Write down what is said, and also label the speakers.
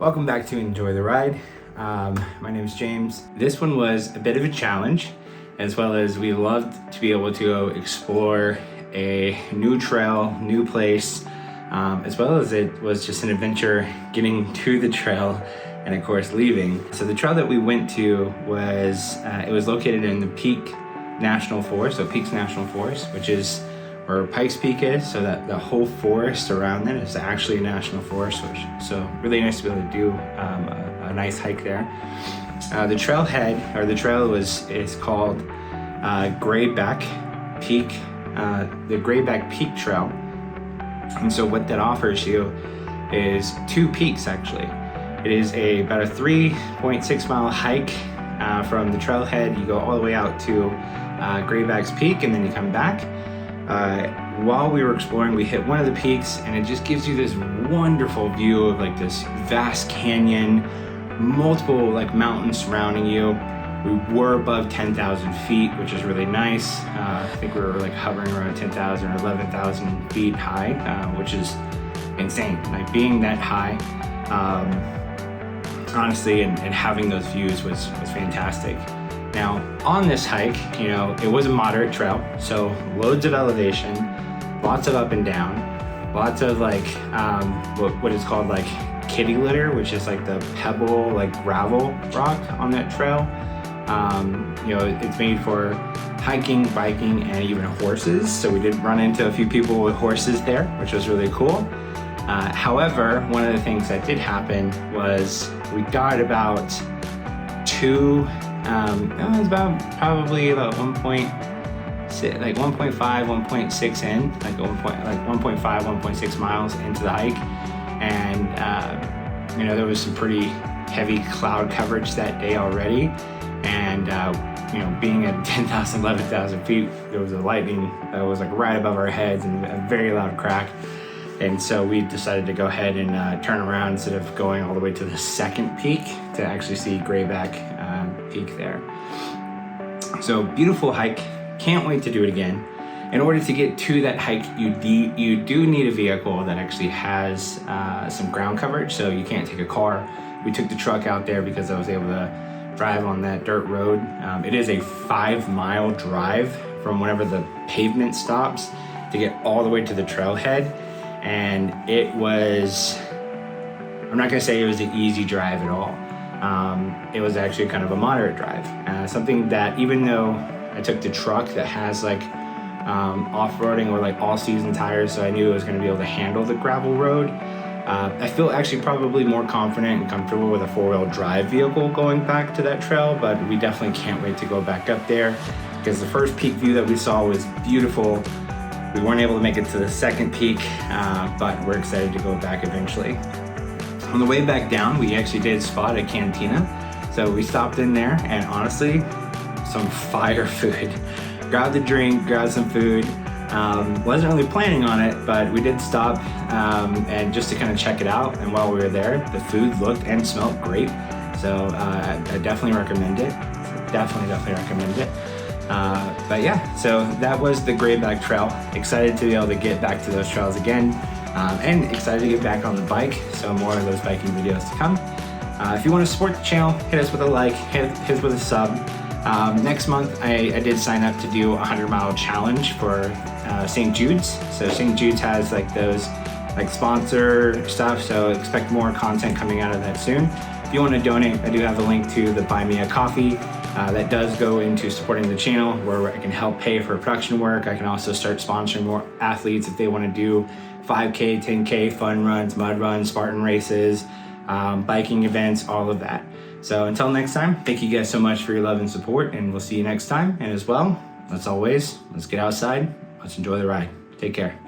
Speaker 1: Welcome back to Enjoy the Ride. My name is James. This one was a bit of a challenge, as well as we loved to be able to go explore a new trail, new place, as well as it was just an adventure getting to the trail and of course leaving. So the trail that we went to was, it was located in the Peak National Forest, so Peaks National Forest, which is where Pikes Peak is, so that the whole forest around that is actually a national forest, so really nice to be able to do a nice hike there. The trailhead, or the trail is called Grayback Peak, the Grayback Peak Trail. And so what that offers you is two peaks actually. It is about a 3.6 mile hike from the trailhead. You go all the way out to Grayback's Peak and then you come back. While we were exploring, we hit one of the peaks and it just gives you this wonderful view of like this vast canyon, multiple like mountains surrounding you. We were above 10,000 feet, which is really nice. I think we were like hovering around 10,000 or 11,000 feet high, which is insane. Like being that high, honestly, and having those views was fantastic. Now, on this hike, you know, it was a moderate trail, so loads of elevation, lots of up and down, lots of like, what is called like kitty litter, which is like the pebble, like gravel rock on that trail. You know, it's made for hiking, biking, and even horses. So we did run into a few people with horses there, which was really cool. However, one of the things that did happen was we got about it was probably about 1.6, like 1.5, 1.6 in, like 1.5, 1.6 miles into the hike. And, you know, there was some pretty heavy cloud coverage that day already. And, you know, being at 10,000, 11,000 feet, there was a lightning that was like right above our heads and a very loud crack. And so we decided to go ahead and turn around instead of going all the way to the second peak to actually see Grayback Peak there. So beautiful hike, can't wait to do it again. In order to get to that hike, you do need a vehicle that actually has some ground coverage, so you can't take a car. We took the truck out there because I was able to drive on that dirt road. It is a 5-mile drive from whenever the pavement stops to get all the way to the trailhead. And it was, I'm not gonna say it was an easy drive at all. It was actually kind of a moderate drive. Something that even though I took the truck that has like off-roading or like all-season tires, so I knew it was gonna be able to handle the gravel road, I feel actually probably more confident and comfortable with a 4-wheel drive vehicle going back to that trail, but we definitely can't wait to go back up there because the first peak view that we saw was beautiful. We weren't able to make it to the second peak, but we're excited to go back eventually. On the way back down, we actually did spot a cantina. So we stopped in there and honestly, some fire food. Grabbed a drink, grabbed some food. Wasn't really planning on it, but we did stop and just to kind of check it out. And while we were there, the food looked and smelled great. So I definitely recommend it. Definitely recommend it. But yeah, so that was the Grayback Trail. Excited to be able to get back to those trails again, and excited to get back on the bike, so more of those biking videos to come. If you want to support the channel, hit us with a like, hit us with a sub. Next month, I did sign up to do a 100-mile challenge for St. Jude's. So St. Jude's has like those like sponsor stuff, so expect more content coming out of that soon. If you want to donate, I do have a link to the Buy Me a Coffee. That does go into supporting the channel where I can help pay for production work. I can also start sponsoring more athletes if they want to do 5K, 10K, fun runs, mud runs, Spartan races, biking events, all of that. So until next time, thank you guys so much for your love and support, and we'll see you next time. And as well, as always, let's get outside, let's enjoy the ride. Take care.